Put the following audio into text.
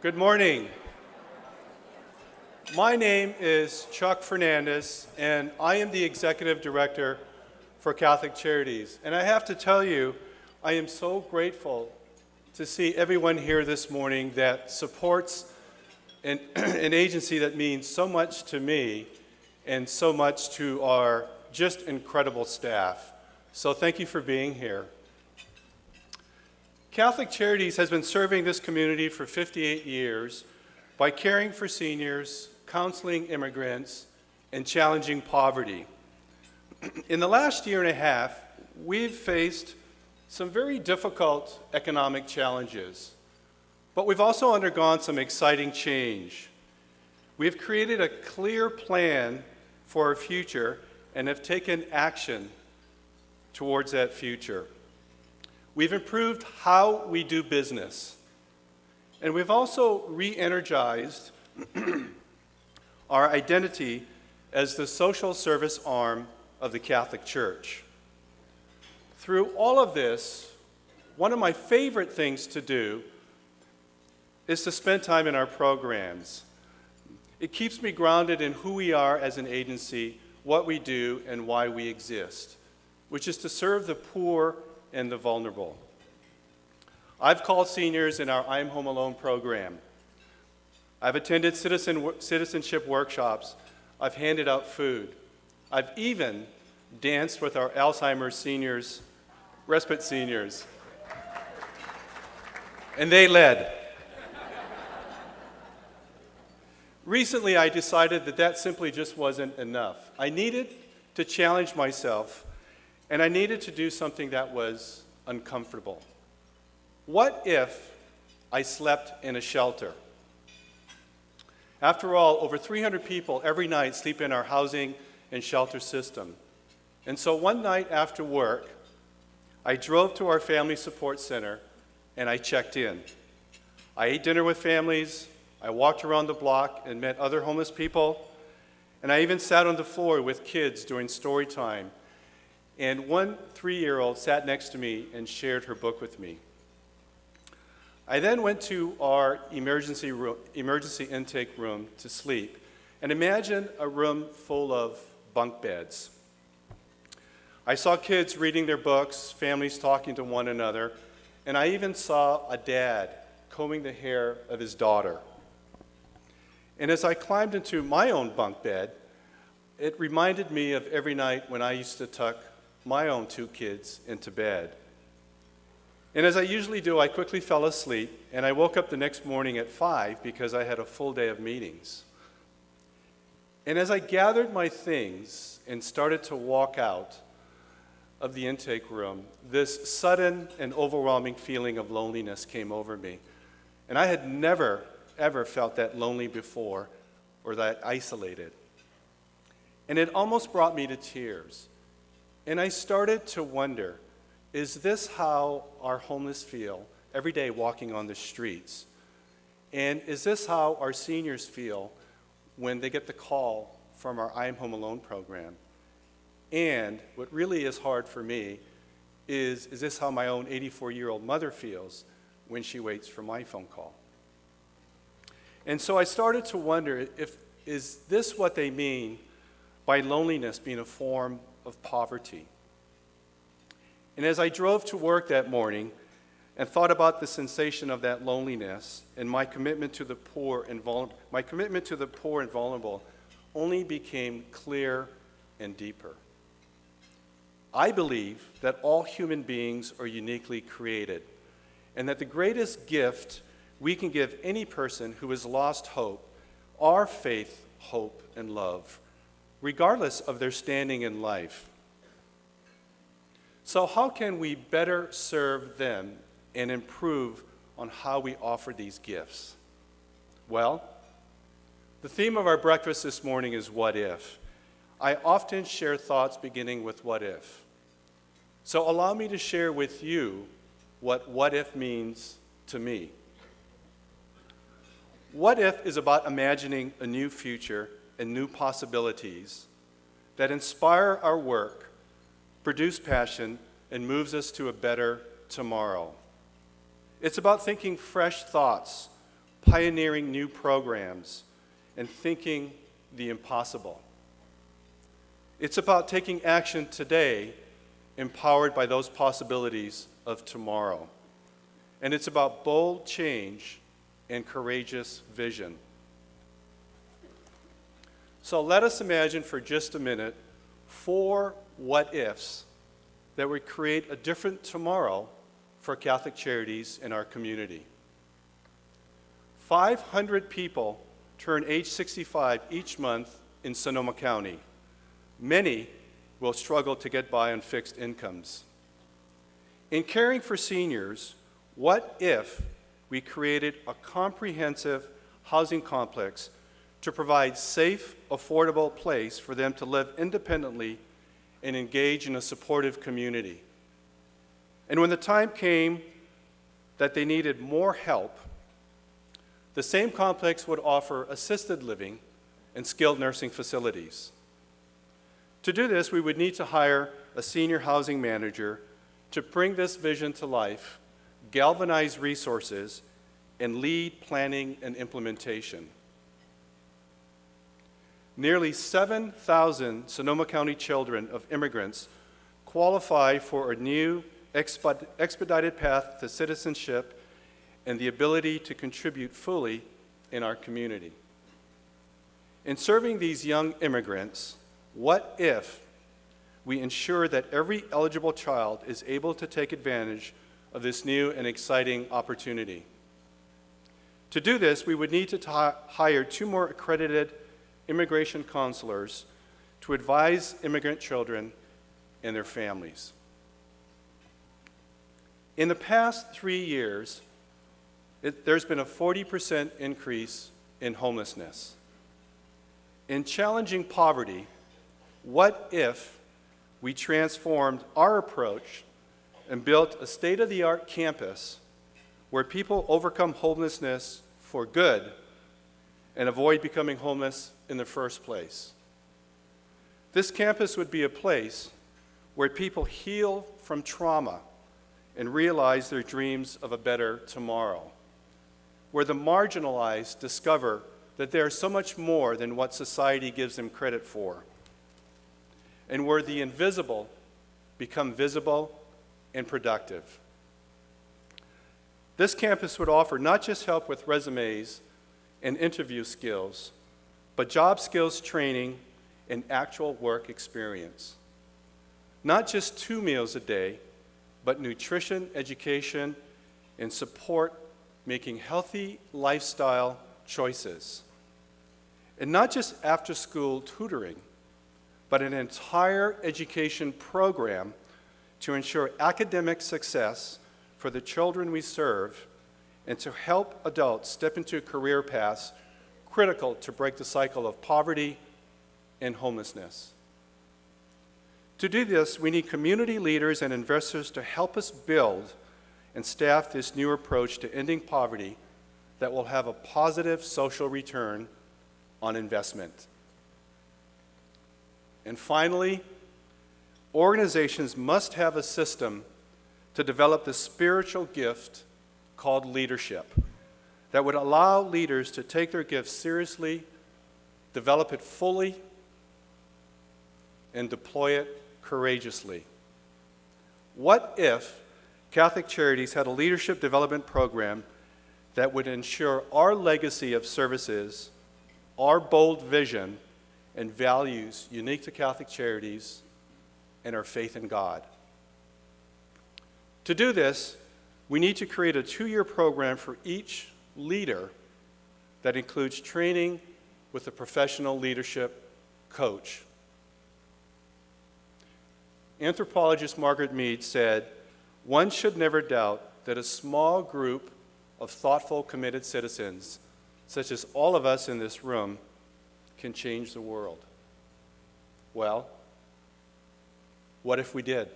Good morning. My name is Chuck Fernandez, and I am the Executive Director for Catholic Charities. And I have to tell you, I am so grateful to see everyone here this morning that supports an agency that means so much to me and so much to our just incredible staff. So thank you for being here. Catholic Charities has been serving this community for 58 years by caring for seniors, counseling immigrants, and challenging poverty. In the last year and a half, we've faced some very difficult economic challenges, but we've also undergone some exciting change. We've created a clear plan for our future and have taken action towards that future. We've improved how we do business, and we've also re-energized our identity as the social service arm of the Catholic Church. Through all of this, one of my favorite things to do is to spend time in our programs. It keeps me grounded in who we are as an agency, what we do, and why we exist, which is to serve the poor and the vulnerable. I've called seniors in our I'm Home Alone program. I've attended citizenship workshops. I've handed out food. I've even danced with our Alzheimer's seniors, respite seniors. And they led. Recently, I decided that simply just wasn't enough. I needed to challenge myself, and I needed to do something that was uncomfortable. What if I slept in a shelter? After all, over 300 people every night sleep in our housing and shelter system. And so one night after work, I drove to our family support center and I checked in. I ate dinner with families, I walked around the block and met other homeless people, and I even sat on the floor with kids during story time. And one 3-year-old sat next to me and shared her book with me. I then went to our emergency intake room to sleep, and imagine a room full of bunk beds. I saw kids reading their books, families talking to one another, and I even saw a dad combing the hair of his daughter. And as I climbed into my own bunk bed, it reminded me of every night when I used to tuck my own 2 kids into bed. And as I usually do, I quickly fell asleep, and I woke up the next morning at 5 because I had a full day of meetings. And as I gathered my things and started to walk out of the intake room, this sudden and overwhelming feeling of loneliness came over me. And I had never, ever felt that lonely before or that isolated. And it almost brought me to tears. And I started to wonder, is this how our homeless feel every day walking on the streets? And is this how our seniors feel when they get the call from our I'm Home Alone program? And what really is hard for me is this how my own 84-year-old mother feels when she waits for my phone call? And so I started to wonder, is this what they mean by loneliness being a form of poverty? And as I drove to work that morning and thought about the sensation of that loneliness and my commitment to the poor and vulnerable only became clear and deeper. I believe that all human beings are uniquely created, and that the greatest gift we can give any person who has lost hope are faith, hope, and love, regardless of their standing in life. So how can we better serve them and improve on how we offer these gifts? Well, the theme of our breakfast this morning is what if. I often share thoughts beginning with what if. So allow me to share with you what if means to me. What if is about imagining a new future and new possibilities that inspire our work, produce passion, and moves us to a better tomorrow. It's about thinking fresh thoughts pioneering new programs, and thinking the impossible. It's about taking action today, empowered by those possibilities of tomorrow. And it's about bold change and courageous vision. So let us imagine for just a minute 4 what-ifs that would create a different tomorrow for Catholic Charities in our community. 500 people turn age 65 each month in Sonoma County. Many will struggle to get by on fixed incomes. In caring for seniors, what if we created a comprehensive housing complex to provide safe, affordable place for them to live independently and engage in a supportive community? And when the time came that they needed more help, the same complex would offer assisted living and skilled nursing facilities. To do this, we would need to hire a senior housing manager to bring this vision to life, galvanize resources, and lead planning and implementation. Nearly 7,000 Sonoma County children of immigrants qualify for a new expedited path to citizenship and the ability to contribute fully in our community. In serving these young immigrants, what if we ensure that every eligible child is able to take advantage of this new and exciting opportunity? To do this, we would need to hire 2 more accredited immigration counselors to advise immigrant children and their families. In the past 3 years, there's been a 40% increase in homelessness. In challenging poverty, what if we transformed our approach and built a state-of-the-art campus where people overcome homelessness for good and avoid becoming homeless in the first place? This campus would be a place where people heal from trauma and realize their dreams of a better tomorrow, where the marginalized discover that they are so much more than what society gives them credit for, and where the invisible become visible and productive. This campus would offer not just help with resumes and interview skills, but job skills training and actual work experience. Not just 2 meals a day, but nutrition, education, and support making healthy lifestyle choices. And not just after-school tutoring, but an entire education program to ensure academic success for the children we serve and to help adults step into career paths critical to break the cycle of poverty and homelessness. To do this, we need community leaders and investors to help us build and staff this new approach to ending poverty that will have a positive social return on investment. And finally, organizations must have a system to develop the spiritual gift called leadership that would allow leaders to take their gifts seriously, develop it fully, and deploy it courageously. What if Catholic Charities had a leadership development program that would ensure our legacy of services, our bold vision, and values unique to Catholic Charities, and our faith in God? To do this, we need to create a 2-year program for each leader that includes training with a professional leadership coach. Anthropologist Margaret Mead said, "One should never doubt that a small group of thoughtful, committed citizens, such as all of us in this room, can change the world." Well, what if we did?